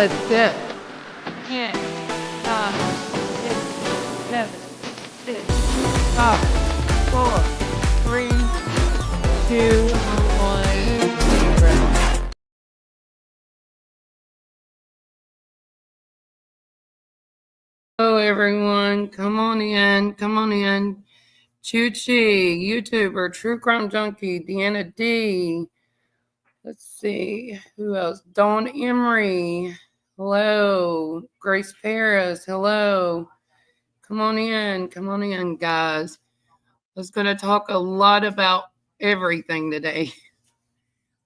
Let's sit. 10, 9, 8, 7, 6, 5, 4, 3, 2, 1, 0. Hello, everyone. Come on in. Come on in. Chuchi, YouTuber, True Crime Junkie, Deanna D. Let's see. Who else? Dawn Emery. Hello. Grace Paris. Hello. Come on in. Come on in, guys. I was going to talk a lot about everything today.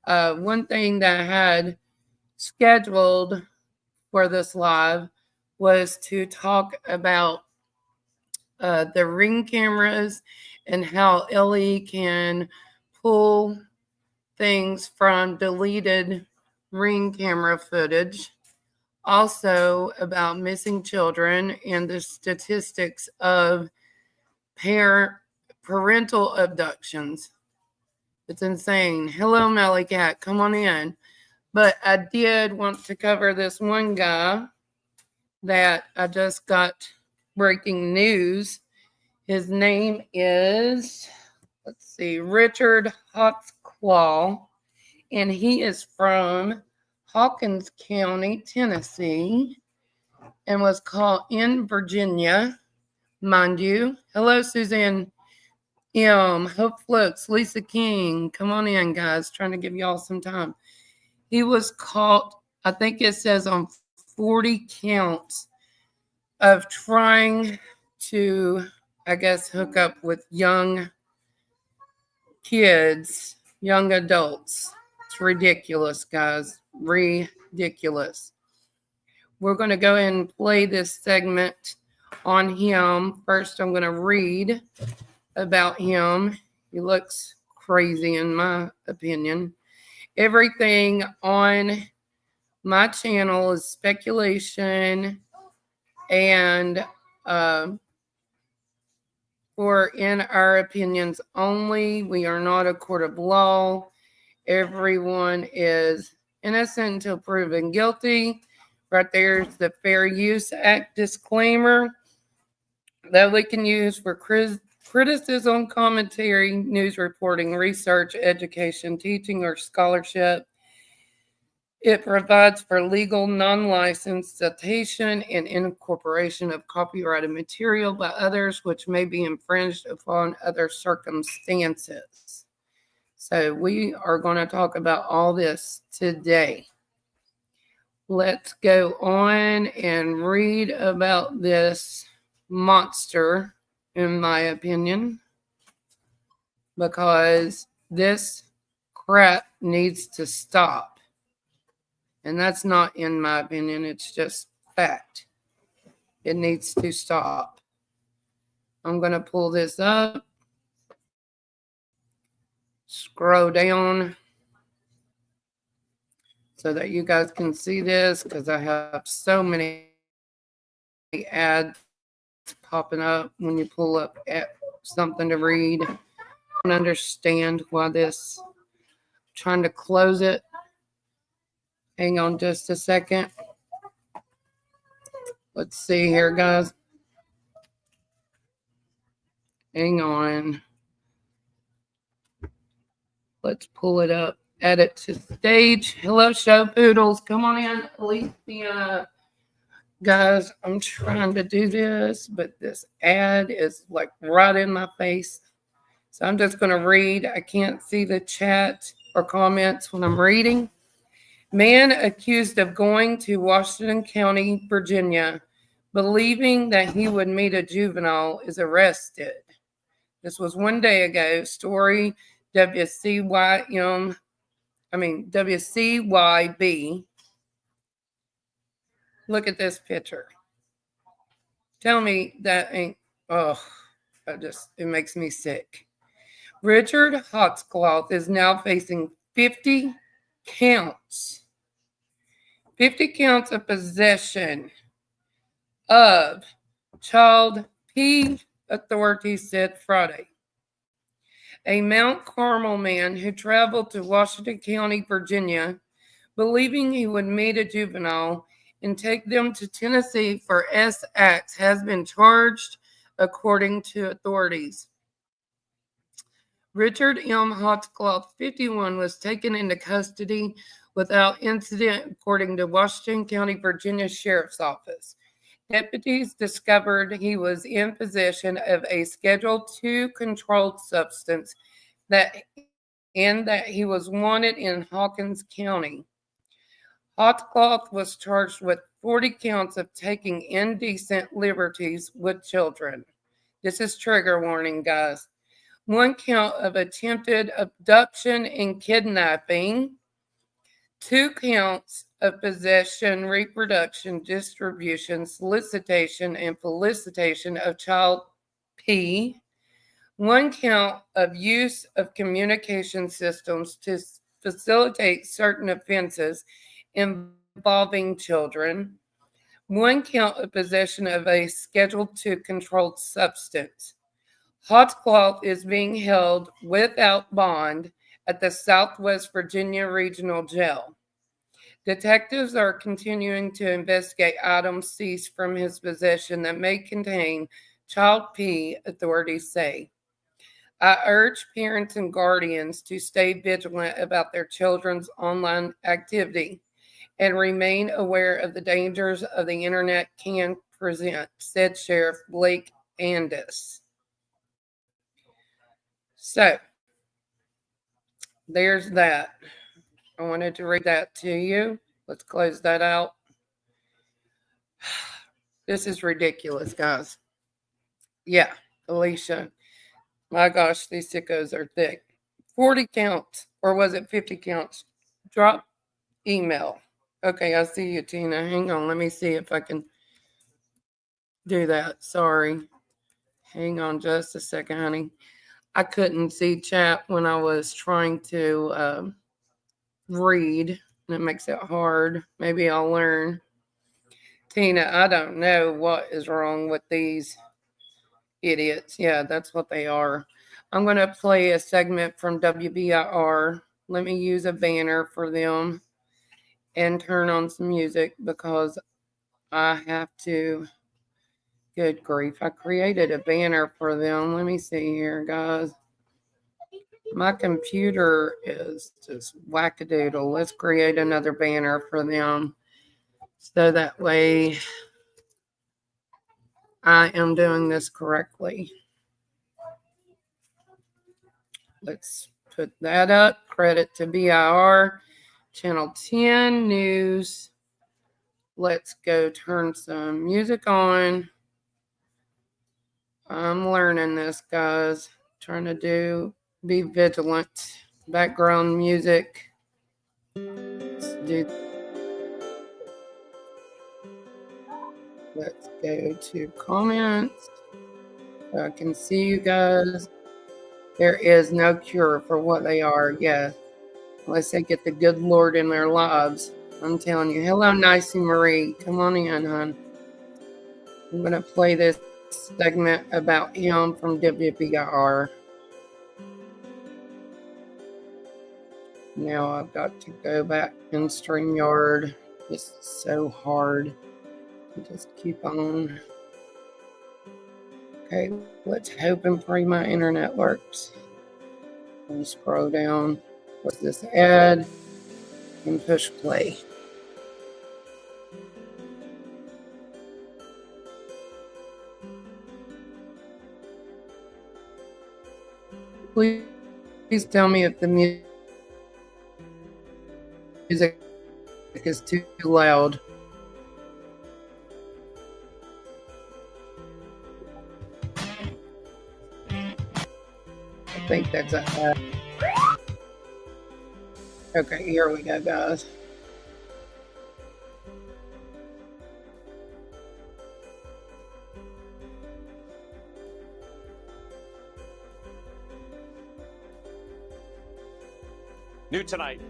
One thing that I had scheduled for this live was to talk about the Ring cameras and how LE can pull things from deleted Ring camera footage. Also about missing children and the statistics of parental abductions. It's insane. Hello, Melly Cat. Come on in. But I did want to cover this one guy that I just got breaking news. His name is, let's see, Richard Hawkins, and he is from Hawkins County, Tennessee, and was caught in Virginia, mind you. Hello, Suzanne Hope Floats, Lisa King. Come on in, guys. Trying to give y'all some time. He was caught, I think it says on 40 counts of trying to, I guess, hook up with young kids, young adults. It's ridiculous, guys. Ridiculous. We're going to go ahead and play this segment on him. First, I'm going to read about him. He looks crazy, in my opinion. Everything on my channel is speculation and for in our opinions only. We are not a court of law. Everyone is innocent until proven guilty. Right there's the Fair Use Act disclaimer that we can use for criticism, commentary, news reporting, research, education, teaching, or scholarship. It provides for legal, non-licensed citation and incorporation of copyrighted material by others, which may be infringed upon other circumstances. So we are going to talk about all this today. Let's go on and read about this monster, in my opinion, because this crap needs to stop. And that's not in my opinion, it's just fact. It needs to stop. I'm going to pull this up, scroll down so that you guys can see this, because I have so many ads popping up when you pull up something to read. I don't understand why this. I'm trying to close it. Hang on just a second. Let's see here, guys. Hang on. Let's pull it up. Edit to stage. Hello, show poodles. Come on in. At least the guys, I'm trying to do this, but this ad is like right in my face. So I'm just going to read. I can't see the chat or comments when I'm reading. Man accused of going to Washington County, Virginia, believing that he would meet a juvenile, is arrested. This was one day ago. Story WCYB. Look at this picture. Tell me that ain't, it makes me sick. Richard Hawkins is now facing 50 counts. 50 counts of possession of child P, authorities said Friday. A Mount Carmel man who traveled to Washington County, Virginia, believing he would meet a juvenile, and take them to Tennessee for S acts has been charged, according to authorities. Richard M. Hotcloth, 51, was taken into custody without incident, according to Washington County, Virginia Sheriff's Office. Deputies discovered he was in possession of a Schedule II controlled substance and that he was wanted in Hawkins County. Hotcloth was charged with 40 counts of taking indecent liberties with children. This is trigger warning, guys. 1 count of attempted abduction and kidnapping, 2 counts of possession, reproduction, distribution, solicitation, and felicitation of child P, 1 count of use of communication systems to facilitate certain offenses involving children, 1 count of possession of a Schedule II controlled substance. Hotcloth is being held without bond at the Southwest Virginia Regional Jail. Detectives are continuing to investigate items seized from his possession that may contain child P, authorities say. I urge parents and guardians to stay vigilant about their children's online activity and remain aware of the dangers of the internet can present, said Sheriff Blake Andis. So, there's that. I wanted to read that to you. Let's close that out. This is ridiculous, guys. Yeah, Alicia. My gosh, these sickos are thick. 40 counts, or was it 50 counts? Drop email. Okay, I see you, Tina. Hang on, let me see if I can do that. Sorry. Hang on just a second, honey. I couldn't see chat when I was trying to read, and it makes it hard. Maybe I'll learn. Tina, I don't know what is wrong with these idiots. Yeah, that's what they are. I'm going to play a segment from WBIR. Let me use a banner for them and turn on some music because I have to. Good grief. I created a banner for them. Let me see here, guys. My computer is just wackadoodle. Let's create another banner for them so that way I am doing this correctly. Let's put that up. Credit to BIR. Channel 10 News. Let's go turn some music on. I'm learning this, guys. Trying to be vigilant. Background music. Let's go to comments. So I can see you guys. There is no cure for what they are. Yeah. Unless they get the good Lord in their lives. I'm telling you. Hello, Nicey Marie. Come on in, hon. I'm going to play this segment about him from WBIR. Now I've got to go back in StreamYard. This is so hard. Just keep on. Okay, let's hope and pray my internet works. Let me scroll down. What's this ad? And push play. Please tell me if the music is too loud. I think that's a ad. Okay, here we go, guys. New tonight,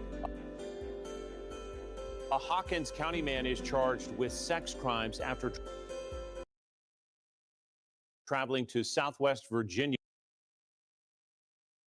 a Hawkins County man is charged with sex crimes after traveling to Southwest Virginia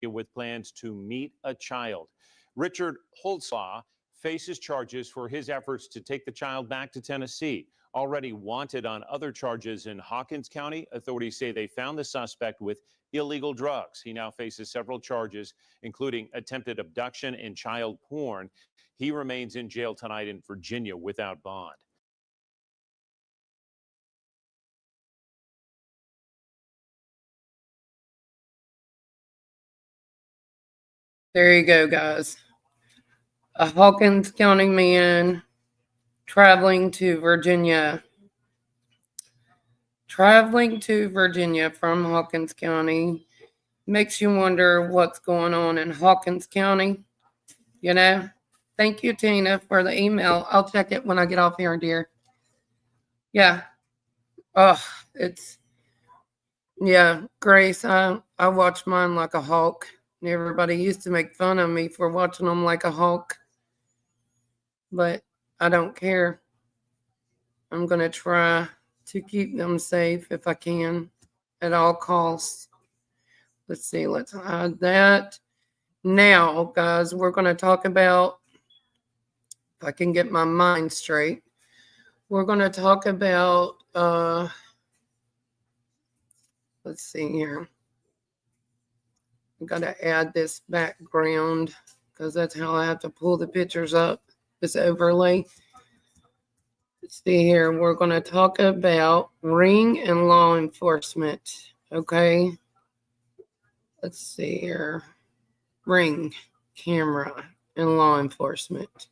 with plans to meet a child. Richard Holtslaw, faces charges for his efforts to take the child back to Tennessee. Already wanted on other charges in Hawkins County, authorities say they found the suspect with illegal drugs. He now faces several charges, including attempted abduction and child porn. He remains in jail tonight in Virginia without bond. There you go, guys. A Hawkins County man traveling to Virginia. Traveling to Virginia from Hawkins County makes you wonder what's going on in Hawkins County. You know? Thank you, Tina, for the email. I'll check it when I get off here, dear. Yeah. Oh, Grace, I watch mine like a hawk. Everybody used to make fun of me for watching them like a hawk. But I don't care. I'm going to try to keep them safe if I can at all costs. Let's see. Let's hide that. Now, guys, we're going to talk about, if I can get my mind straight, we're going to talk about, let's see here. I got to add this background because that's how I have to pull the pictures up, this overlay. Let's see here. We're going to talk about Ring and law enforcement. Okay. Let's see here. Ring, camera, and law enforcement.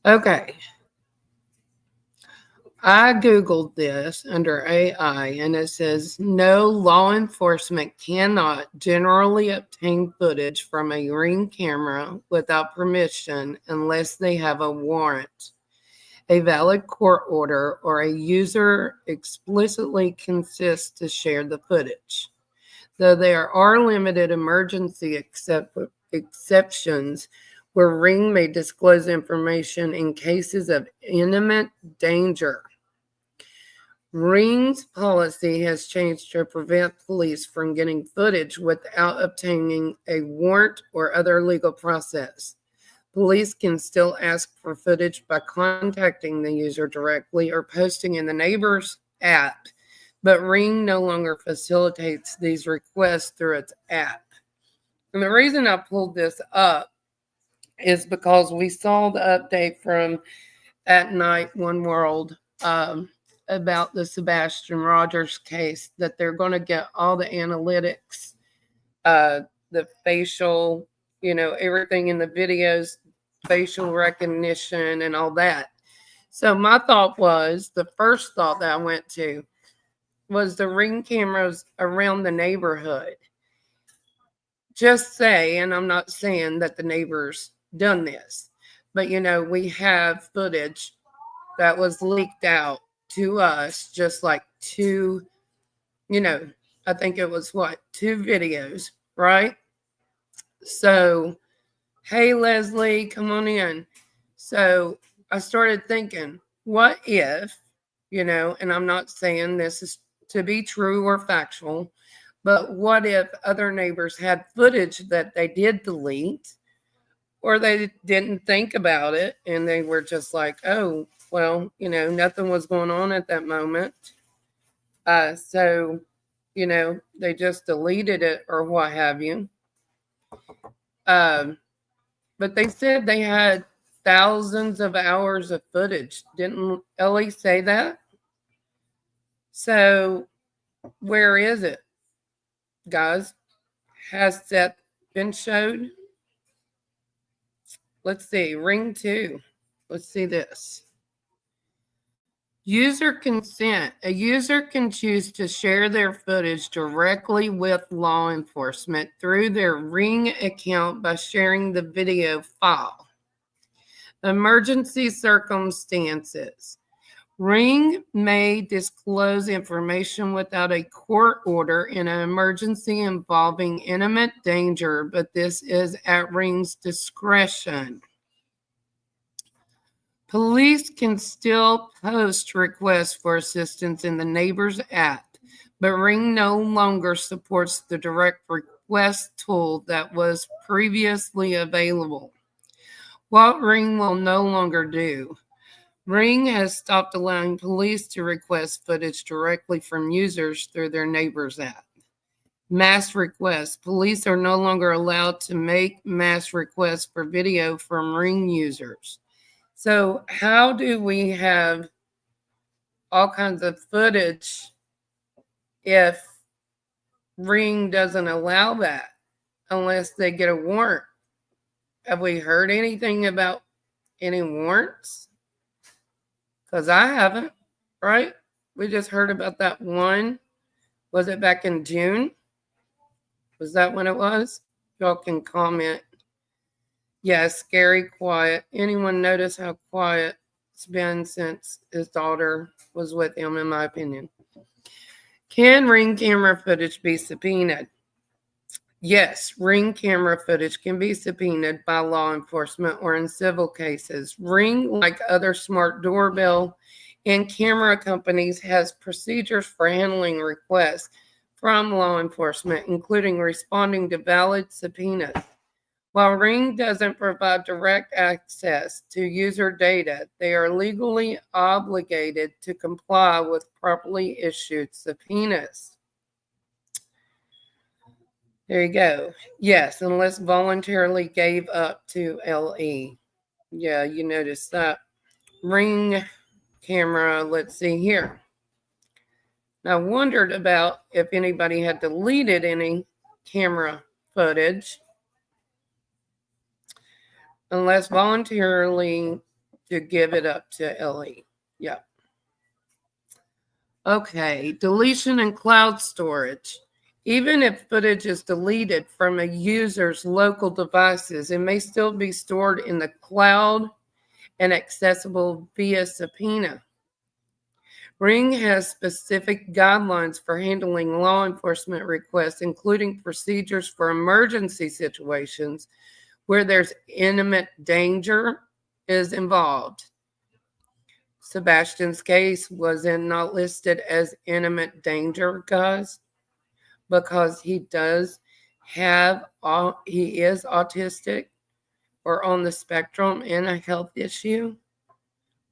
Okay. I Googled this under AI, and it says no, law enforcement cannot generally obtain footage from a Ring camera without permission unless they have a warrant, a valid court order, or a user explicitly consists to share the footage. Though there are limited emergency exceptions where Ring may disclose information in cases of imminent danger. Ring's policy has changed to prevent police from getting footage without obtaining a warrant or other legal process. Police can still ask for footage by contacting the user directly or posting in the neighbor's app, but Ring no longer facilitates these requests through its app. And the reason I pulled this up is because we saw the update from At Night One World about the Sebastian Rogers case, that they're going to get all the analytics, the facial, everything in the videos, facial recognition and all that. So my thought was, the first thought that I went to was the Ring cameras around the neighborhood. Just say, and I'm not saying that the neighbors done this, but we have footage that was leaked out to us, just like two, I think it was two videos, right? So, hey, Leslie, come on in. So I started thinking, what if, and I'm not saying this is to be true or factual, but what if other neighbors had footage that they did delete, or they didn't think about it and they were just like, oh, well, nothing was going on at that moment. So, they just deleted it or what have you. But they said they had thousands of hours of footage. Didn't Ellie say that? So where is it, guys? Has that been showed? Let's see. Ring 2. Let's see this. User consent. A user can choose to share their footage directly with law enforcement through their Ring account by sharing the video file. Emergency circumstances. Ring may disclose information without a court order in an emergency involving imminent danger, but this is at Ring's discretion. Police can still post requests for assistance in the neighbor's app, but Ring no longer supports the direct request tool that was previously available. What Ring will no longer do. Ring has stopped allowing police to request footage directly from users through their neighbors app. Mass requests. Police are no longer allowed to make mass requests for video from Ring users. So how do we have all kinds of footage if Ring doesn't allow that unless they get a warrant? Have we heard anything about any warrants? Because I haven't, right? We just heard about that one. Was it back in June? Was that when it was? Y'all can comment. Yeah, scary quiet. Anyone notice how quiet it's been since his daughter was with him, in my opinion? Can Ring camera footage be subpoenaed? Yes, Ring camera footage can be subpoenaed by law enforcement or in civil cases. Ring, like other smart doorbell and camera companies, has procedures for handling requests from law enforcement, including responding to valid subpoenas. While Ring doesn't provide direct access to user data, they are legally obligated to comply with properly issued subpoenas. There you go. Yes, unless voluntarily gave up to LE. Yeah, you noticed that. Ring camera, let's see here. Now, I wondered about if anybody had deleted any camera footage. Unless voluntarily to give it up to LE. Yeah. Okay, deletion and cloud storage. Even if footage is deleted from a user's local devices, it may still be stored in the cloud and accessible via subpoena. Ring has specific guidelines for handling law enforcement requests, including procedures for emergency situations where there's imminent danger is involved. Sebastian's case wasn't not listed as imminent danger, guys, because he is autistic or on the spectrum and a health issue,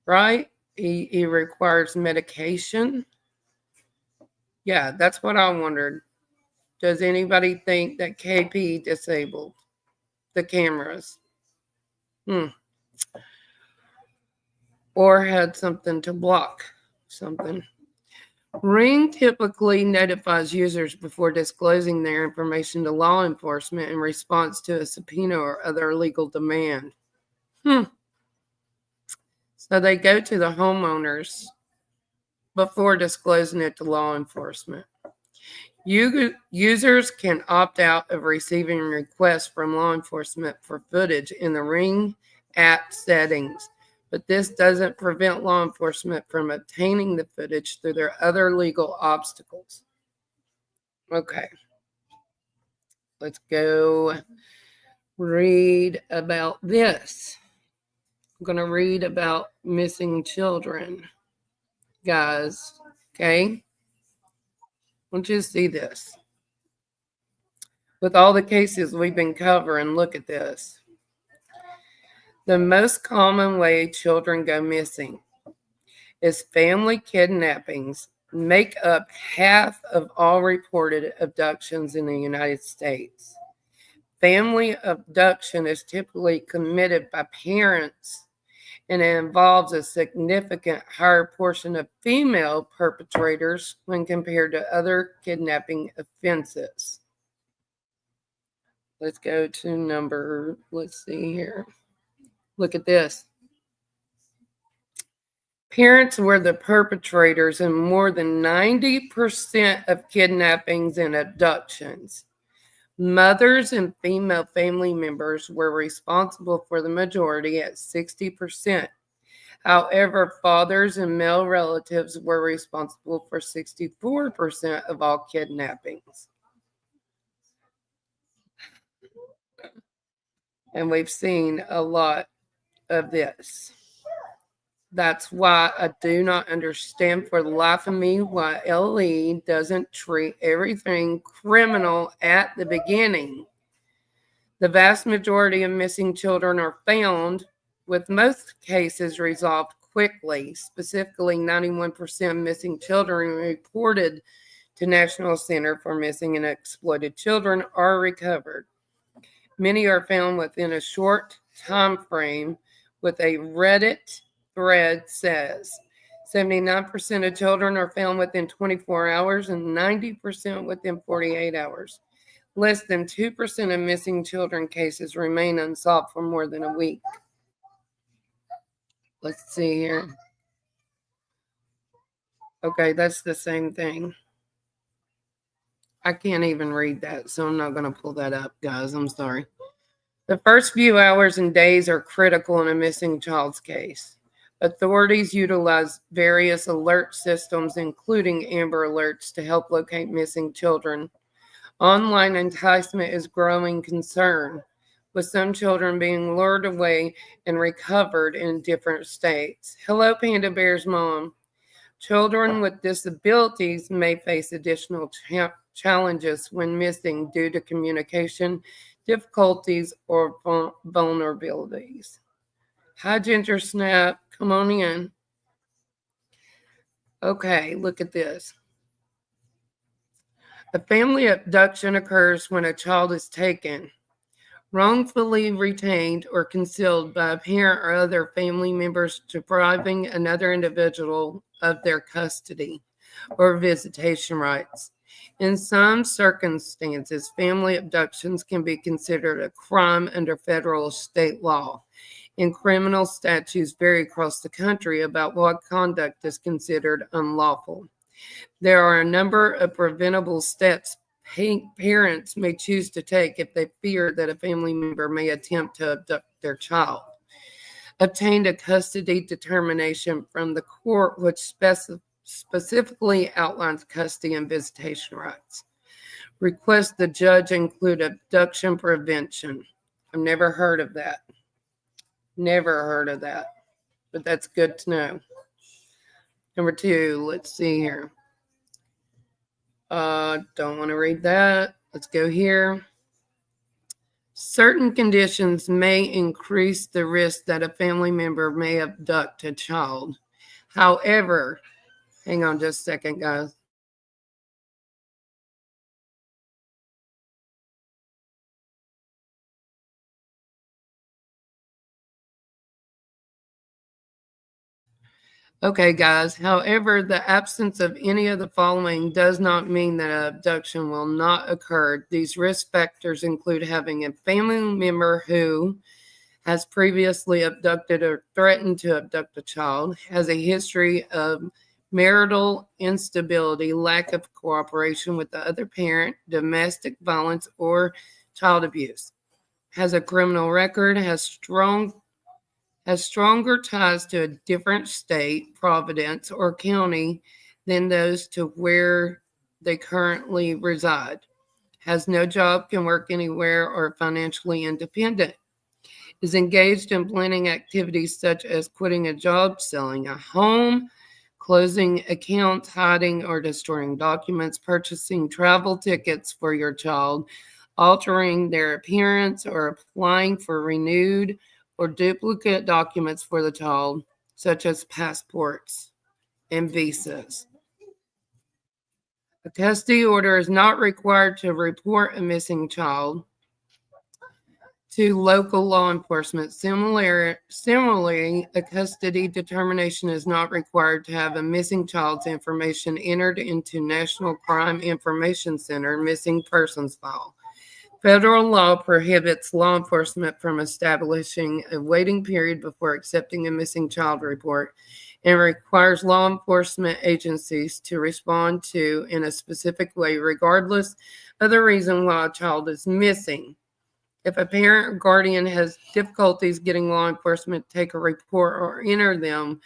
right? He requires medication. Yeah, that's what I wondered. Does anybody think that KP disabled the cameras? Or had something to block something. Ring typically notifies users before disclosing their information to law enforcement in response to a subpoena or other legal demand. So they go to the homeowners before disclosing it to law enforcement. Users can opt out of receiving requests from law enforcement for footage in the Ring app settings, but this doesn't prevent law enforcement from obtaining the footage through their other legal obstacles. Okay. Let's go read about this. I'm going to read about missing children, guys. Okay? I want you to see this. With all the cases we've been covering, look at this. The most common way children go missing is family kidnappings, make up half of all reported abductions in the United States. Family abduction is typically committed by parents, and it involves a significant higher portion of female perpetrators when compared to other kidnapping offenses. Let's go to let's see here. Look at this. Parents were the perpetrators in more than 90% of kidnappings and abductions. Mothers and female family members were responsible for the majority at 60%. However, fathers and male relatives were responsible for 64% of all kidnappings. And we've seen a lot of this. That's why I do not understand for the life of me why LE doesn't treat everything criminal at the beginning. The vast majority of missing children are found, with most cases resolved quickly. Specifically, 91% of missing children reported to National Center for Missing and Exploited Children are recovered. Many are found within a short time frame, with a Reddit thread says 79% of children are found within 24 hours and 90% within 48 hours. Less than 2% of missing children cases remain unsolved for more than a week. Let's see here. Okay, that's the same thing. I can't even read that, so I'm not going to pull that up, guys. I'm sorry. The first few hours and days are critical in a missing child's case. Authorities utilize various alert systems, including Amber Alerts, to help locate missing children. Online enticement is growing concern, with some children being lured away and recovered in different states. Hello, Panda Bear's mom. Children with disabilities may face additional challenges when missing due to communication difficulties or vulnerabilities. Hi, Ginger Snap. Come on in. Okay, look at this. A family abduction occurs when a child is taken, wrongfully retained, or concealed by a parent or other family members, depriving another individual of their custody or visitation rights. In some circumstances, family abductions can be considered a crime under federal or state law, and criminal statutes vary across the country about what conduct is considered unlawful. There are a number of preventable steps parents may choose to take if they fear that a family member may attempt to abduct their child. Obtain a custody determination from the court, which specifically outlines custody and visitation rights. Request the judge include abduction prevention. I've never heard of that. Never heard of that, but that's good to know. Number 2, let's see here. Don't want to read that. Let's go here. Certain conditions may increase the risk that a family member may abduct a child. However, hang on just a second, guys. Okay, guys. However, the absence of any of the following does not mean that an abduction will not occur. These risk factors include having a family member who has previously abducted or threatened to abduct a child, has a history of marital instability, lack of cooperation with the other parent, domestic violence, or child abuse, has a criminal record, has stronger ties to a different state, province, or county than those to where they currently reside, has no job, can work anywhere, or financially independent, is engaged in planning activities such as quitting a job, selling a home, closing accounts, hiding or destroying documents, purchasing travel tickets for your child, altering their appearance, or applying for renewed or duplicate documents for the child, such as passports and visas. A custody order is not required to report a missing child to local law enforcement. Similarly, a custody determination is not required to have a missing child's information entered into National Crime Information Center missing persons file. Federal law prohibits law enforcement from establishing a waiting period before accepting a missing child report and requires law enforcement agencies to respond to in a specific way, regardless of the reason why a child is missing. If a parent or guardian has difficulties getting law enforcement to take a report or enter them,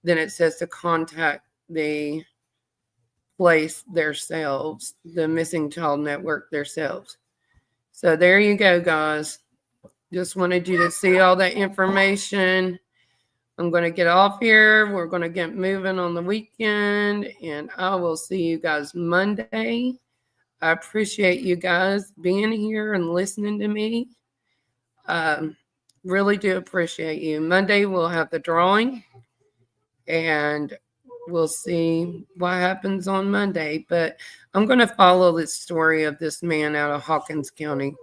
then it says to contact the place themselves, the missing child network themselves. So there you go, guys. Just wanted you to see all that information. I'm going to get off here. We're going to get moving on the weekend, and I will see you guys Monday. I appreciate you guys being here and listening to me. Really do appreciate you. Monday we'll have the drawing, and we'll see what happens on Monday. But I'm going to follow this story of this man out of Hawkins County.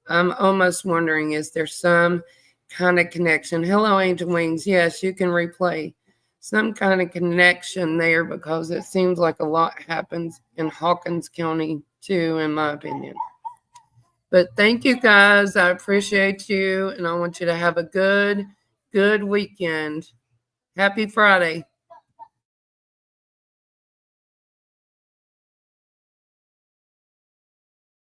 I'm almost wondering, is there some kind of connection? Hello, Angel Wings. Yes, you can replay. Some kind of connection there, because it seems like a lot happens in Hawkins County too, in my opinion. But thank you guys. I appreciate you, and I want you to have a good weekend. Happy Friday.